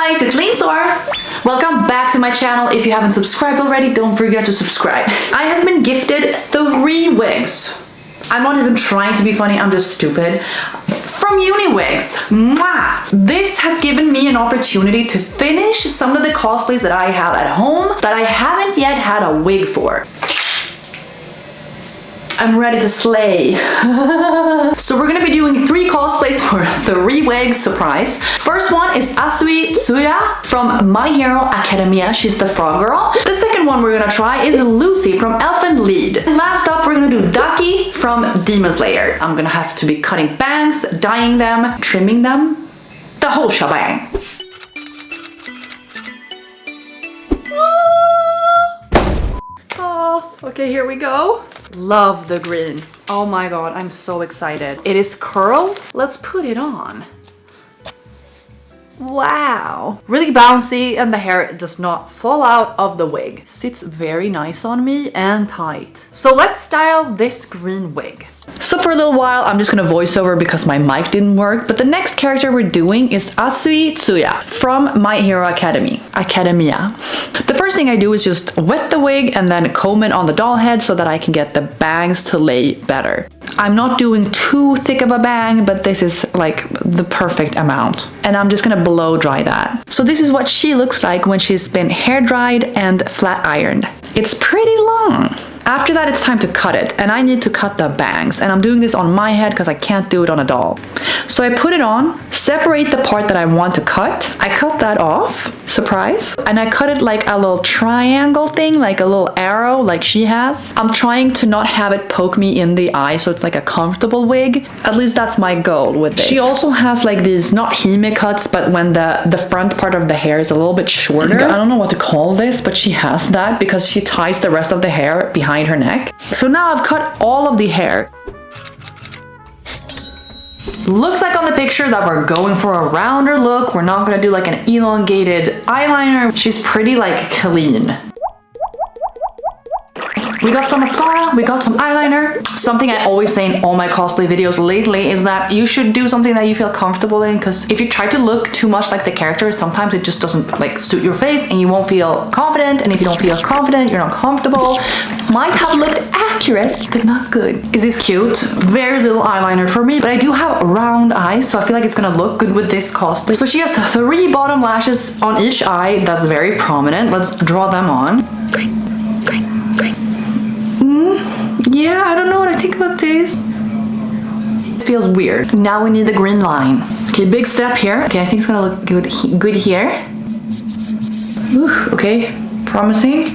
guys, it's Linzor. Welcome back to my channel. If you haven't subscribed already, don't forget to subscribe. I have been gifted 3 wigs. I'm not even trying to be funny, I'm just stupid. From Uniwigs. Mwah! This has given me an opportunity to finish some of the cosplays that I have at home that I haven't yet had a wig for. I'm ready to slay. So we're gonna be doing 3 cosplays for 3 wigs, surprise. First one is Asui Tsuya from My Hero Academia. She's the frog girl. The second one we're gonna try is Lucy from Elfen Lied. And last up, we're gonna do Daki from Demon Slayer. I'm gonna have to be cutting bangs, dyeing them, trimming them, the whole shebang. Oh, okay, here we go. Love the green. Oh my god, I'm so excited. It is curled. Let's put it on. Wow. Really bouncy and the hair does not fall out of the wig. Sits very nice on me and tight. So let's style this green wig. So for a little while, I'm just gonna voice over because my mic didn't work. But the next character we're doing is Asui Tsuya from My Hero Academia. The first thing I do is just wet the wig and then comb it on the doll head so that I can get the bangs to lay better. I'm not doing too thick of a bang, but this is like the perfect amount. And I'm just gonna blow dry that. So this is what she looks like when she's been hair dried and flat ironed. It's pretty long. After that, it's time to cut it, and I need to cut the bangs, and I'm doing this on my head because I can't do it on a doll. So I put it on, separate the part that I want to cut. I cut that off, surprise, and I cut it like a little triangle thing, like a little arrow like she has. I'm trying to not have it poke me in the eye, so it's like a comfortable wig. At least that's my goal with this. She also has like these, not hime cuts, but when the front part of the hair is a little bit shorter. I don't know what to call this, but she has that because she ties the rest of the hair behind her neck. So now I've cut all of the hair. Looks like on the picture that we're going for a rounder look. We're not gonna do like an elongated eyeliner. She's pretty like clean. We got some mascara, we got some eyeliner. Something I always say in all my cosplay videos lately is that you should do something that you feel comfortable in, because if you try to look too much like the character, sometimes it just doesn't like suit your face and you won't feel confident, and if you don't feel confident, you're not comfortable. Might have looked accurate, but not good. Is this cute? Very little eyeliner for me, but I do have round eyes, so I feel like it's gonna look good with this cosplay. So she has 3 bottom lashes on each eye. That's very prominent. Let's draw them on. Yeah, I don't know what I think about this. It feels weird. Now we need the green line. Okay, big step here. Okay, I think it's gonna look good here. Ooh, okay, promising.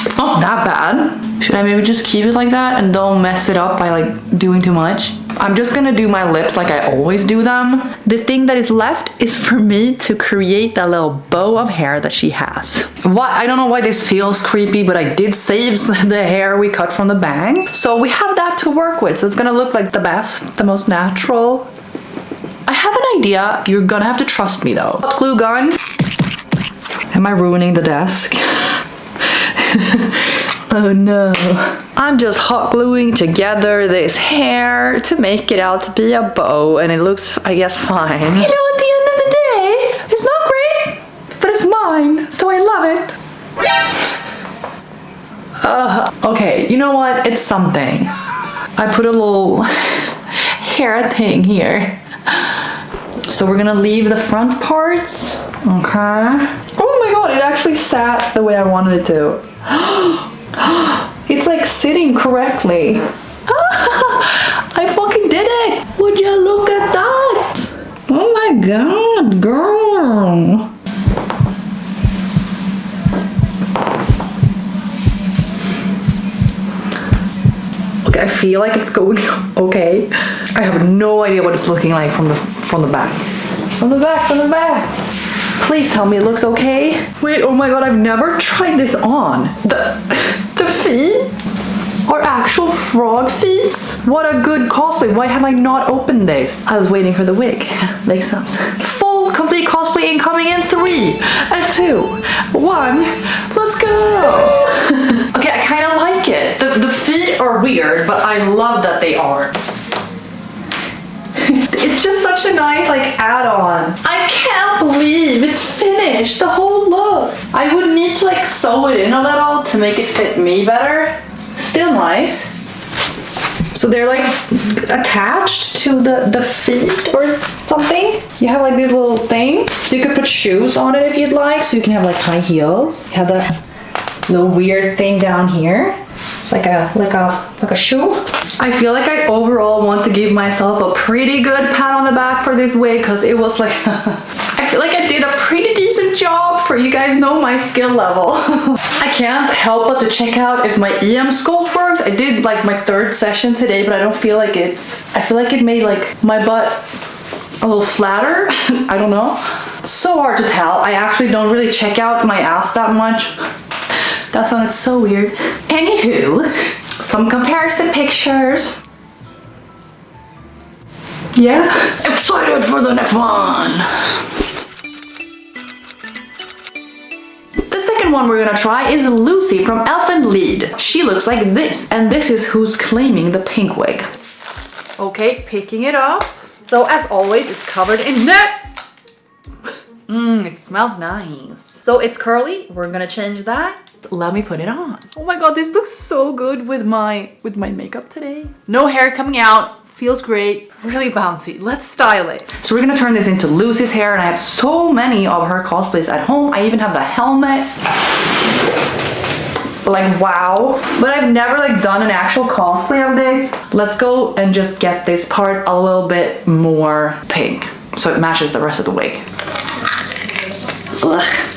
It's not that bad. Should I maybe just keep it like that and don't mess it up by like doing too much? I'm just gonna do my lips like I always do them. The thing that is left is for me to create that little bow of hair that she has. I don't know why this feels creepy, but I did save the hair we cut from the bang. So we have that to work with. So it's gonna look like the best, the most natural. I have an idea. You're gonna have to trust me though. Hot glue gun. Am I ruining the desk? Oh no. I'm just hot gluing together this hair to make it out to be a bow, and it looks, I guess, fine. You know, at the end of the day, it's not great, but it's mine, so I love it. Okay, you know what? It's something. I put a little hair thing here. So we're gonna leave the front parts. Okay. Oh my god, it actually sat the way I wanted it to. It's like sitting correctly. I fucking did it! Would you look at that? Oh my god, girl. Okay, I feel like it's going okay. I have no idea what it's looking like from the back. From the back. Please tell me it looks okay. Wait, oh my god, I've never tried this on. The feet are actual frog feet? What a good cosplay. Why have I not opened this? I was waiting for the wig. Makes sense. Full complete cosplay incoming in 3 and 2, 1. Let's go. Okay, I kind of like it. The feet are weird, but I love that they are. such a nice like add-on. I can't believe it's finished, the whole look. I would need to like sew it in a little to make it fit me better. Still nice. So they're like attached to the feet or something. You have like this little thing. So you could put shoes on it if you'd like. So you can have like high heels. You have that little weird thing down here. It's like a shoe. I feel like I overall want to give myself a pretty good pat on the back for this wig because it was like I feel like I did a pretty decent job for you guys know my skill level. I can't help but to check out if my EM sculpt worked. I did like my 3rd session today, but I don't feel like I feel like it made like my butt a little flatter. I don't know. So hard to tell. I actually don't really check out my ass that much. That sounded so weird. Anywho, some comparison pictures. Yeah. Excited for the next one. The second one we're gonna try is Lucy from Elf and Lead. She looks like this, and this is who's claiming the pink wig. Okay, picking it up. So as always, it's covered in net. It smells nice. So it's curly. We're gonna change that. Let me put it on. Oh my god, this looks so good with my makeup today. No hair coming out. Feels great. Really bouncy. Let's style it. So we're gonna turn this into Lucy's hair, and I have so many of her cosplays at home. I even have the helmet. Like wow. But I've never like done an actual cosplay of this. Let's go and just get this part a little bit more pink so it matches the rest of the wig. Ugh.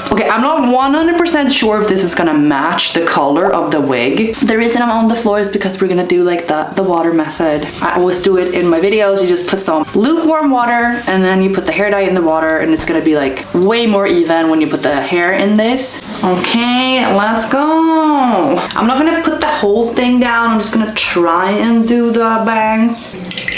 Okay, I'm not 100% sure if this is gonna match the color of the wig. The reason I'm on the floor is because we're gonna do like the water method. I always do it in my videos. You just put some lukewarm water and then you put the hair dye in the water, and it's gonna be like way more even when you put the hair in this. Okay, let's go. I'm not gonna put the whole thing down. I'm just gonna try and do the bangs.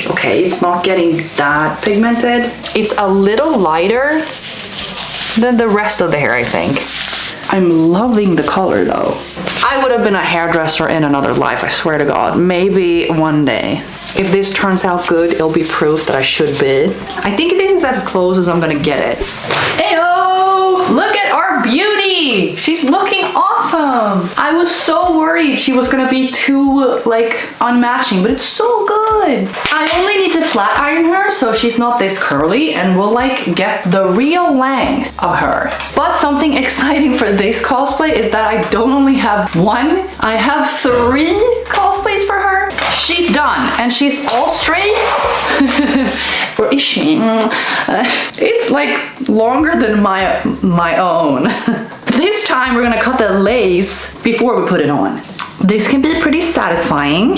Okay, it's not getting that pigmented. It's a little lighter than the rest of the hair, I think. I'm loving the color though. I would have been a hairdresser in another life, I swear to God. Maybe one day. If this turns out good, it'll be proof that I should be. I think this is as close as I'm gonna get it. Heyo! Look at our beauty! She's looking awesome! I was so worried she was gonna be too, like, unmatching, but it's so good! I only need to flat iron her so she's not this curly, and we'll, like, get the real length of her. But something exciting for this cosplay is that I don't only have one, I have 3 cosplays for her. She's done, and she's all straight. Or is she? It's like longer than my own. This time we're gonna cut the lace before we put it on. This can be pretty satisfying,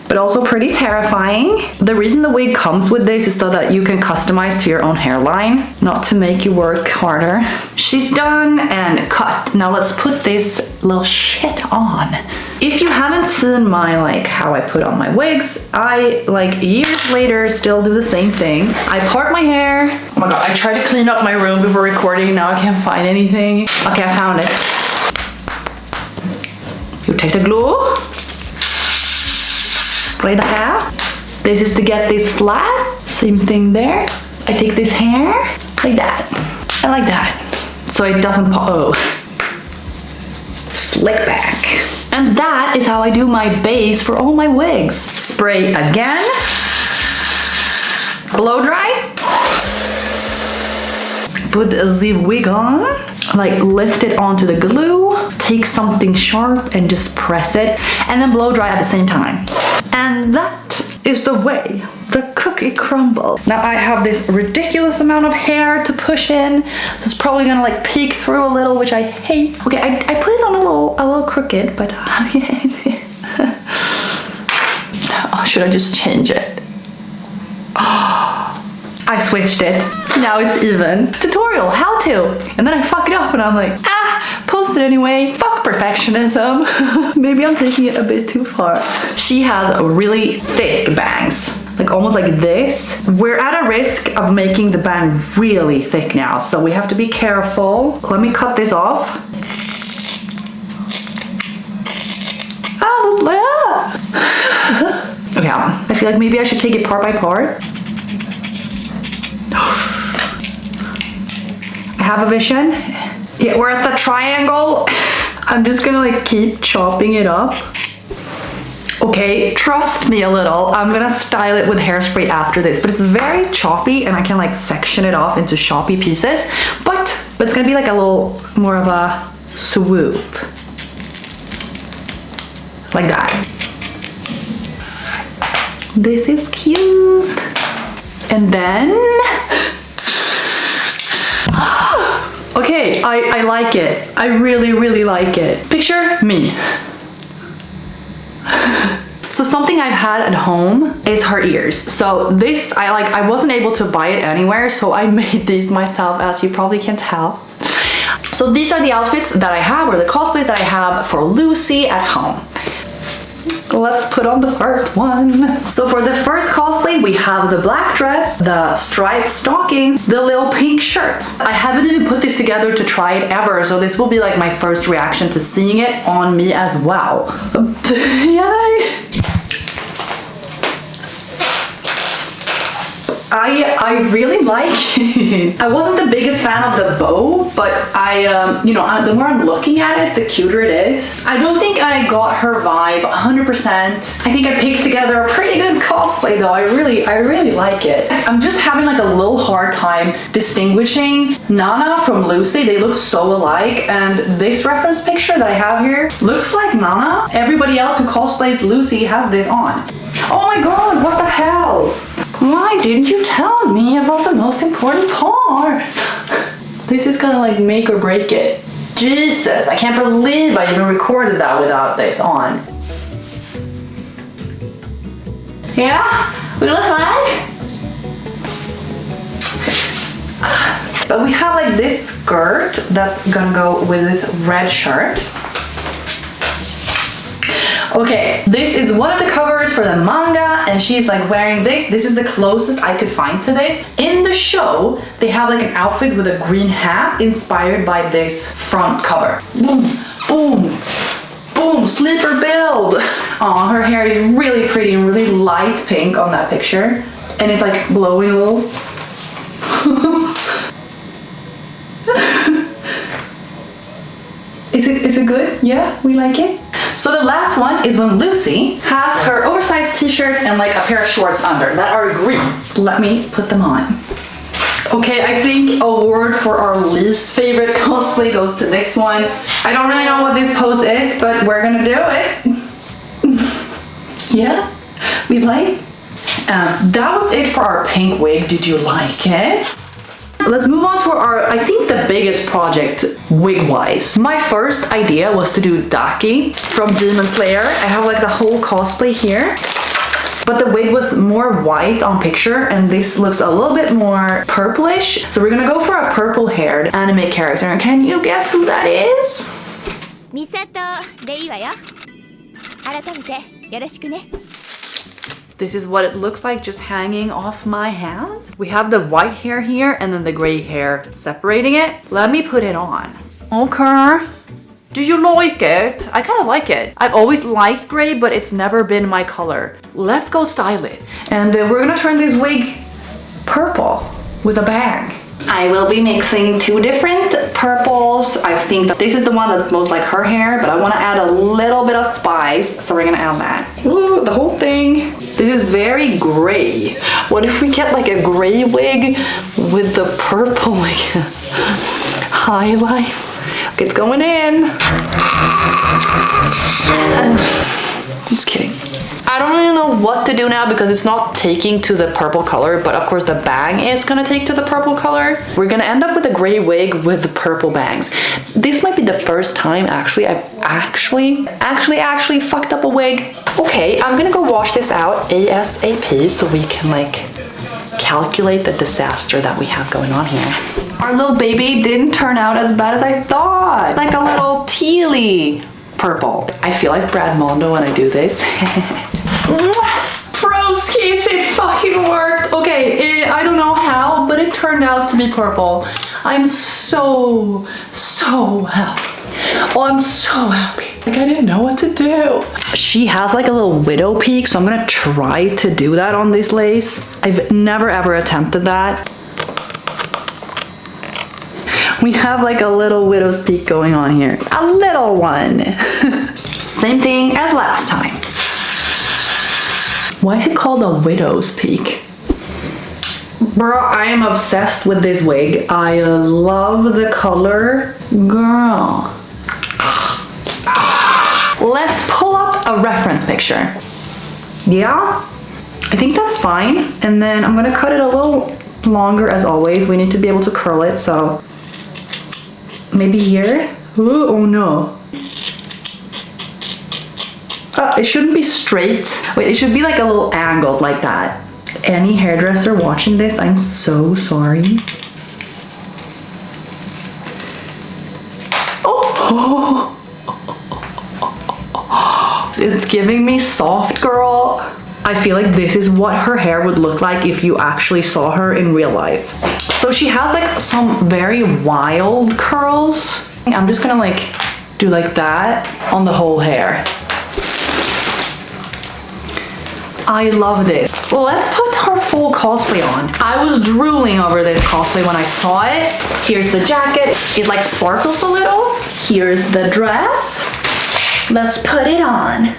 but also pretty terrifying. The reason the wig comes with this is so that you can customize to your own hairline, not to make you work harder. She's done and cut. Now let's put this little shit on. If you haven't seen my, like, how I put on my wigs, I, like, years later still do the same thing. I part my hair. Oh my god, I tried to clean up my room before recording, now I can't find anything. Okay, I found it. You take the glue, spray the hair. This is to get this flat. Same thing there. I take this hair like that and like that, so it doesn't pop. Oh, slick back. And that is how I do my base for all my wigs. Spray again. Blow dry. Put the wig on. Like lift it onto the glue. Take something sharp and just press it. And then blow dry at the same time. And that is the way the cookie crumbles. Now I have this ridiculous amount of hair to push in. This is probably gonna like peek through a little, which I hate. Okay, I put it on a little crooked, but oh, should I just change it? I switched it. Now it's even. Tutorial, how to. And then I fuck it up and I'm like, post it anyway. Fuck perfectionism. Maybe I'm taking it a bit too far. She has really thick bangs. Like almost like this. We're at a risk of making the bang really thick now, so we have to be careful. Let me cut this off. Okay, I feel like maybe I should take it part by part. have a vision. Yeah, we're at the triangle. I'm just gonna like keep chopping it up. Okay, trust me a little. I'm gonna style it with hairspray after this, but it's very choppy and I can like section it off into choppy pieces, but it's gonna be like a little more of a swoop. Like that. This is cute. And then, okay, I like it. I really, really like it. Picture me. So something I've had at home is her ears. So this, I wasn't able to buy it anywhere, so I made these myself, as you probably can tell. So these are the outfits that I have, or the cosplays that I have for Lucy at home. Let's put on the first one. So for the first cosplay, we have the black dress, the striped stockings, the little pink shirt. I haven't even put this together to try it ever, so this will be like my first reaction to seeing it on me as well. Yay! I really like it. I wasn't the biggest fan of the bow, but you know, the more I'm looking at it, the cuter it is. I don't think I got her vibe 100%. I think I picked together a pretty good cosplay though. I really like it. I'm just having like a little hard time distinguishing Nana from Lucy. They look so alike, and this reference picture that I have here looks like Nana. Everybody else who cosplays Lucy has this on. Oh my god, what the hell? Why didn't you tell me about the most important part? This is gonna like make or break it. Jesus, I can't believe I even recorded that without this on. Yeah, we look like? But we have like this skirt that's gonna go with this red shirt. Okay, this is one of the covers for the manga, and she's like wearing this. This is the closest I could find to this. In the show, they have like an outfit with a green hat inspired by this front cover. Boom, boom, boom, sleeper build. Aw, her hair is really pretty and really light pink on that picture. And it's like blowing a little. Is it good? Yeah, we like it. So the last one is when Lucy has her oversized t-shirt and like a pair of shorts under that are green. Let me put them on. Okay, I think award for our least favorite cosplay goes to this one. I don't really know what this pose is, but we're gonna do it. Yeah, we like. That was it for our pink wig. Did you like it? Let's move on to our, I think the biggest project wig-wise. My first idea was to do Daki from Demon Slayer. I have like the whole cosplay here, but the wig was more white on picture and this looks a little bit more purplish. So we're gonna go for a purple-haired anime character. Can you guess who that is? Misatoでいいわよ。改めてよろしくね。This is what it looks like just hanging off my hand. We have the white hair here and then the gray hair separating it. Let me put it on. Okay. Do you like it? I kind of like it. I've always liked gray, but it's never been my color. Let's go style it. And we're gonna turn this wig purple with a bang. I will be mixing two different purples. I think that this is the one that's most like her hair, but I want to add a little bit of spice, so we're gonna add that. Ooh, the whole thing. This is very gray. What if we get like a gray wig with the purple like highlights? Okay, it's going in. Just kidding. I don't really know what to do now because it's not taking to the purple color, but of course the bang is gonna take to the purple color. We're gonna end up with a gray wig with the purple bangs. This might be the first time actually I've actually fucked up a wig. Okay, I'm gonna go wash this out ASAP so we can like calculate the disaster that we have going on here. Our little baby didn't turn out as bad as I thought. Like a little tealy purple. I feel like Brad Mondo when I do this. Broskies, it fucking worked. Okay, I don't know how, but it turned out to be purple. I'm so happy. Oh, I'm so happy. Like I didn't know what to do. She has like a little widow peak, so I'm gonna try to do that on this lace. I've never ever attempted that. We have like a little widow's peak going on here. A little one. Same thing as last time. Why is it called a widow's peak? Bro, I am obsessed with this wig. I love the color. Girl. Let's pull up a reference picture. Yeah, I think that's fine. And then I'm gonna cut it a little longer as always. We need to be able to curl it, so maybe here. Ooh, oh no. It shouldn't be straight. Wait, it should be like a little angled like that. Any hairdresser watching this, I'm so sorry. Oh. It's giving me soft girl. I feel like this is what her hair would look like if you actually saw her in real life. So she has like some very wild curls. I'm just gonna like do like that on the whole hair. I love this. Let's put her full cosplay on. I was drooling over this cosplay when I saw it. Here's the jacket. It like sparkles a little. Here's the dress. Let's put it on.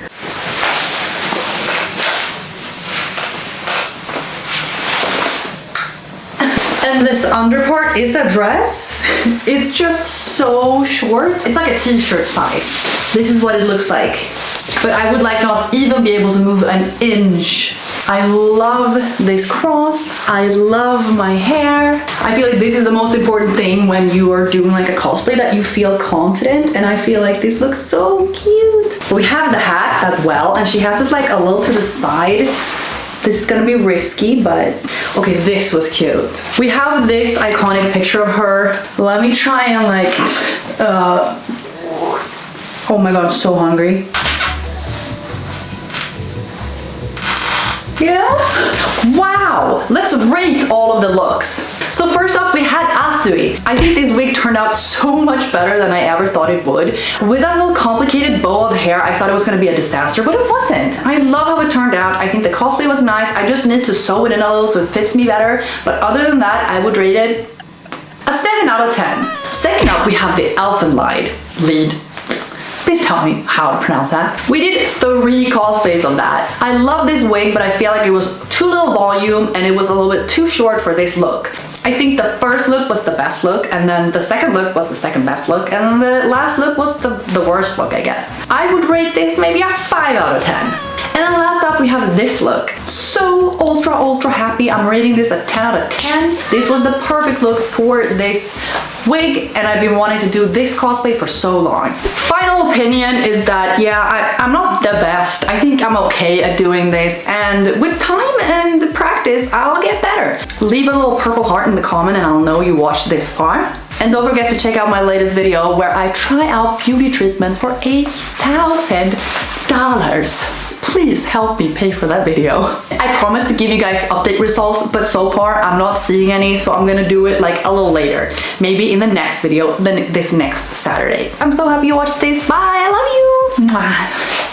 And this underpart is a dress. It's just so short. It's like a t-shirt size. This is what it looks like. But I would like not even be able to move an inch. I love this cross. I love my hair. I feel like this is the most important thing when you are doing like a cosplay, that you feel confident, and I feel like this looks so cute. We have the hat as well, and she has it like a little to the side. This is gonna be risky, but okay, this was cute. We have this iconic picture of her. Let me try and like, oh my god, I'm so hungry. Yeah? Wow! Let's rate all of the looks. So first up, we had Asui. I think this wig turned out so much better than I ever thought it would. With that little complicated bow of hair, I thought it was gonna be a disaster, but it wasn't. I love how it turned out. I think the cosplay was nice. I just need to sew it in a little so it fits me better. But other than that, I would rate it a 7 out of 10. Second up, we have the Elfen lead. Please tell me how to pronounce that. We did 3 cosplays on that. I love this wig, but I feel like it was too little volume and it was a little bit too short for this look. I think the first look was the best look, and then the second look was the second best look, and then the last look was the worst look, I guess. I would rate this maybe a 5 out of 10. And then last up, we have this look. So ultra happy. I'm rating this a 10 out of 10. This was the perfect look for this wig, and I've been wanting to do this cosplay for so long. Final opinion is that, yeah, I'm not the best. I think I'm okay at doing this, and with time and practice, I'll get better. Leave a little purple heart in the comment and I'll know you watched this far. And don't forget to check out my latest video where I try out beauty treatments for $8,000. Please help me pay for that video. I promise to give you guys update results, but so far I'm not seeing any, so I'm gonna do it like a little later. Maybe in the next video, this next Saturday. I'm so happy you watched this. Bye, I love you. Mwah.